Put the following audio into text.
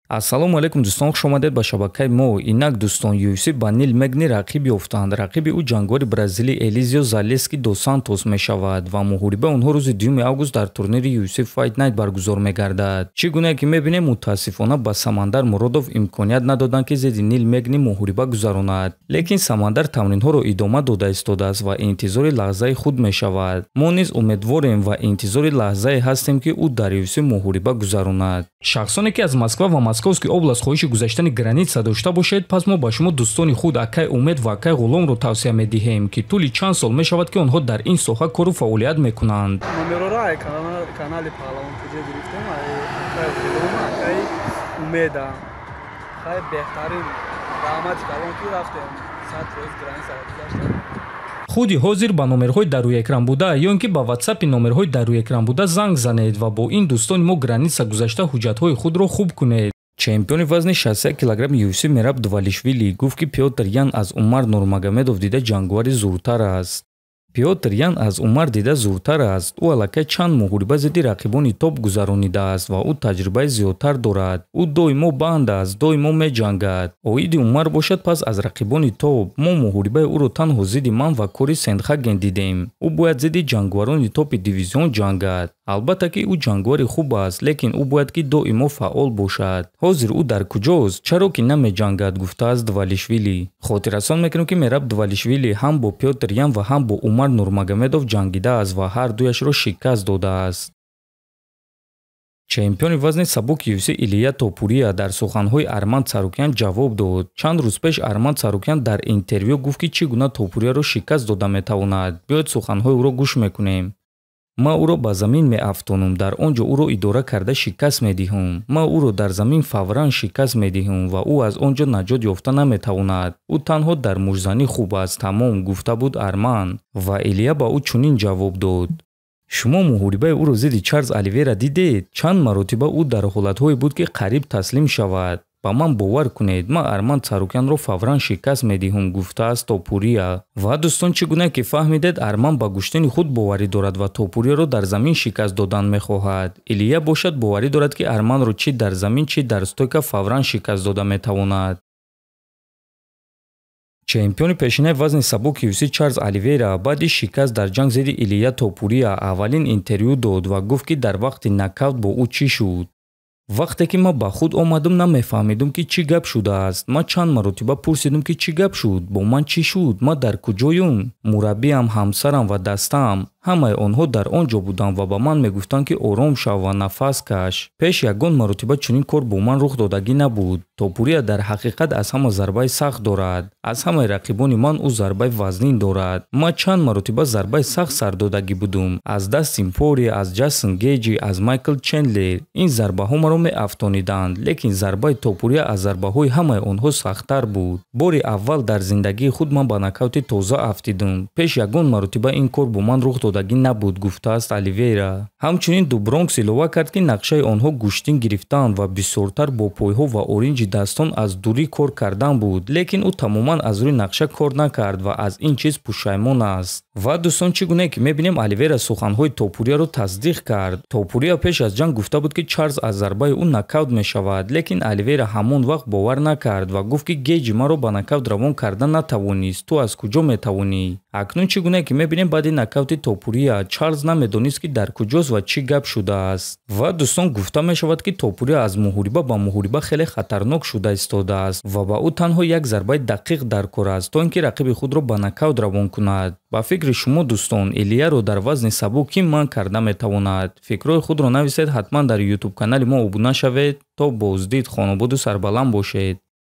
ассалому алайкум дӯстон, хуш омадед ба шабакаи мо. Инак дӯстон, UFC ба Нил Мегни рақиб ёфтанд. Рақиби ӯ ҷангори бразилӣ Элизио Залески дос Сантос мешавад ва муҳориба онҳо рӯзи 2 август дар турнири UFC Fight Night баргузор мегардад. Чӣ гуна ки мебинем, мутаассифона ба Самандар Муродов имконият надоданд ки зидди Нил Мегни муҳориба гузаронад. Лекин Самандар тамринҳоро идома дода истодааст ва интизори лаҳзаи худ мешавад. Мо низ умедворем ва интизори лаҳзае ҳастем ки ӯ дар UFC муҳориба гузаронад. Шахсоне ки аз Москва ва Московский област хоҳиши гузаштани граница дошта бошед, пас мо ба шумо дӯстони худ Акай Умед ва Акай Ғуломро тавсия медиҳем ки тӯли чанд сол мешавад ки онҳо дар ин соҳа кору фаъолият мекунанд. Номерораи канали Паҳлавон куҷа гирифтем, Акай Ғулом, Акай Умеда. Хай беҳтарин даъмати калон ки рафтем 100 рӯз граница гузаштем. худи ҳозир ба номерҳои дар рӯи экран буда ё ин ки ба WhatsApp номерҳои дар рӯи экран буда занг занед ва бо ин дӯстони мо граница гузашта ҳуҷҷатҳои худро хуб кунед. Чемпиони вазни 61 кг UFC Мераб Двалишвили гуфт ки Пётр Ян аз Умар Нурмагомедов дида ҷангвари зӯртар аст. Пётр Ян аз Умар дида зӯртар аст. Ӯ аллакай чанд муҳориба зидди рақибони топ гузаронидааст ва ӯ таҷрибаи зиёдтар дорад. Ӯ доимо банд аст, доимо меҷангад. Оиди Умар бошад, пас аз рақибони топ мо муҳорибаи ӯро танҳо зидди ман ва Кори Сендхаген дидем. Ӯ бояд зидди ҷангварони топи дивизион ҷангад. Албатта ки ӯ ҷангвари хуб аст, лекин ӯ бояд ки доимо фаъол бошад. Ҳозир ӯ дар куҷост? Чаро ки намеҷангад, гуфтааст Двалишвили. Хотиррасон мекунем ки Мераб Двалишвили ҳам бо Пётр Ян ва ҳам бо Умар Нурмагомедов ҷангидааст ва ҳар дуяшро шикаст додааст. Чемпиони вазни сабук UFC Илия Топурия дар суханҳои Арманд Сарукян ҷавоб дод. Чанд рӯз пеш Арманд Сарукян дар интервю гуфт ки чӣ гуна Топурияро шикаст дода метавонад. Биёед суханҳои ӯро гӯш мекунем. Ма ӯро ба замин меафтонум, дар он ҷо ӯро идора карда шикаст медиҳам. Ма ӯро дар замин фавран шикаст медиҳам ва ӯ аз он ҷо наҷот ёфта наметавонад. Ӯ танҳо дар мӯжзанӣ хуб аст, тамом, гуфта буд Арман. Ва Илия ба ӯ чунин ҷавоб дод. Шумо муҳорибаи ӯро зидди Чарлз Оливера дидед? Чанд маротиба ӯ дар ҳолатҳое буд ки қариб таслим шавад. Ба ман бовар кунед, ман Арманд Сарукянро фавран шикаст медиҳам, гуфтааст Топурия. Ва дӯстон, чӣ гуна ки фаҳмидед, Арман ба гӯштани худ боварӣ дорад ва Топурияро дар замин шикаст додан мехоҳад. Илия бошад боварӣ дорад ки Арманро чӣ дар замин, чӣ дар стойка фавран шикаст дода метавонад. Чемпиони пешинаи вазни сабук UFC Чарлз Оливера баъди шикаст дар ҷанг зидди Илия Топурия аввалин интервю дод ва гуфт ки дар вақти нокаут бо ӯ чӣ шуд. Вақте ки ман ба худ омадам, намефаҳмидам ки чӣ гап шудааст. Ман чанд маротиба пурсидам ки чӣ гап шуд, бо ман чӣ шуд, ман дар куҷоюм? Мураббиам, ҳамсарам ва дастаам ҳамаи онҳо дар он ҷо буданд ва ба ман мегуфтанд ки ором шав ва нафас каш. Пеш ягон маротиба чунин кор бо ман рух додагӣ набуд. Топурия дар ҳақиқат аз ҳама зарбаи сахт дорад. Аз ҳамаи рақибони ман ӯ зарбаи вазнин дорад. Ман чанд маротиба зарбаи сахт сар додагӣ будум. Аз Дастин Пори, аз Ҷейсон Гейҷи, аз Майкл Чендлер. Ин зарбаҳо маро меафтониданд, лекин зарбаи Топурия аз зарбаҳои ҳамаи онҳо сахттар буд. Бори аввал дар зиндагии худ ман ба нокаути тоза афтидам. Пеш ягон маротиба ин кор бо ман рух додагӣ набуд, гуфтааст Оливера. Ҳамчунин Ду Бронкс илова кард ки нақшаи онҳо гӯштин гирифтан ва бисёртар бо пойҳо ва оринҷи дастон аз дурӣ кор кардан буд, лекин ӯ тамоман аз рӯи нақша кор накард ва аз ин чиз пушаймон аст. Ва дӯстон, чӣ гуне ки мебинем, Оливера суханҳои Топурияро тасдиқ кард. Топурия пеш аз ҷанг гуфта буд ки Чарлз аз зарбаи ӯ нокаут мешавад, лекин Оливера ҳамон вақт бовар накард ва гуфт ки Гейҷи маро ба нокаут равон кардан натавонист, ту аз куҷо метавонӣ? Акнун чӣ гуне ки мебинем, баъди нокаути Топурия Чарлз намедонист ки дар куҷост ва чӣ гап шудааст. Ва дӯстон, гуфта мешавад ки Топурия аз муҳориба ба муҳориба хеле хатарнок шуда истодааст ва ба ӯ танҳо як зарбаи дақиқ дар кор аст, то ин ки рақиби худро ба нокаут равон кунад. Ба фикри шумо дӯстон, Илияро дар вазни сабук кӣ манъ карда метавонад? Фикрҳои худро нависед, ҳатман дар YouTube канали мо обуна шавед. То боздид, хонободу сарбаланд бошед.